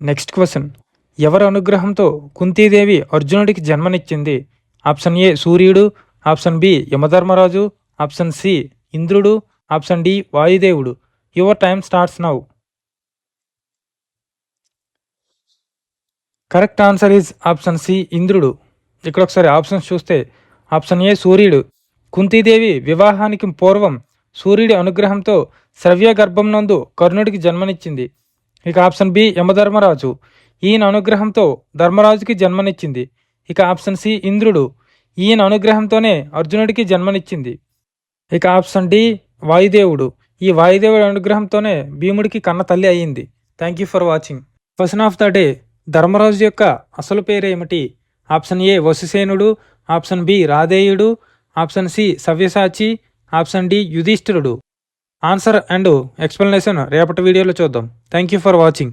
Next question. ఎవరి అనుగ్రహంతో కుంతీదేవి అర్జునుడికి జన్మనిచ్చింది? ఆప్షన్ ఏ సూర్యుడు, option B Yamadharmaraju, option C ఇంద్రుడు, ఆప్షన్ డి వాయుదేవుడు. Your time starts now. Correct answer is option C ఇంద్రుడు. ఇక్కడ ఒకసారి ఆప్షన్స్ చూస్తే ఆప్షన్ ఏ సూర్యుడు. కుంతీదేవి వివాహానికి పూర్వం సూర్యుడి అనుగ్రహంతో శ్రవ్య గర్భం నందు కర్ణుడికి జన్మనిచ్చింది. ఇక ఆప్షన్ బి యమధర్మరాజు. ఈయన అనుగ్రహంతో ధర్మరాజుకి జన్మనిచ్చింది. ఇక ఆప్షన్ సి ఇంద్రుడు. ఈయన అనుగ్రహంతోనే అర్జునుడికి జన్మనిచ్చింది. ఇక ఆప్షన్ డి వాయుదేవుడు. ఈ వాయుదేవుడి అనుగ్రహంతోనే భీముడికి కన్న తల్లి అయ్యింది. Thank you for watching. Question of the day. Dharmaraju యొక్క అసలు పేరేమిటి? ఆప్షన్ ఏ వసుసేనుడు, ఆప్షన్ బి రాధేయుడు, ఆప్షన్ సి సవ్యసాచి, ఆప్షన్ డి యుధిష్ఠిరుడు. ఆన్సర్ అండ్ ఎక్స్ప్లెనేషన్ రేపటి వీడియోలో చూద్దాం. Thank you for watching.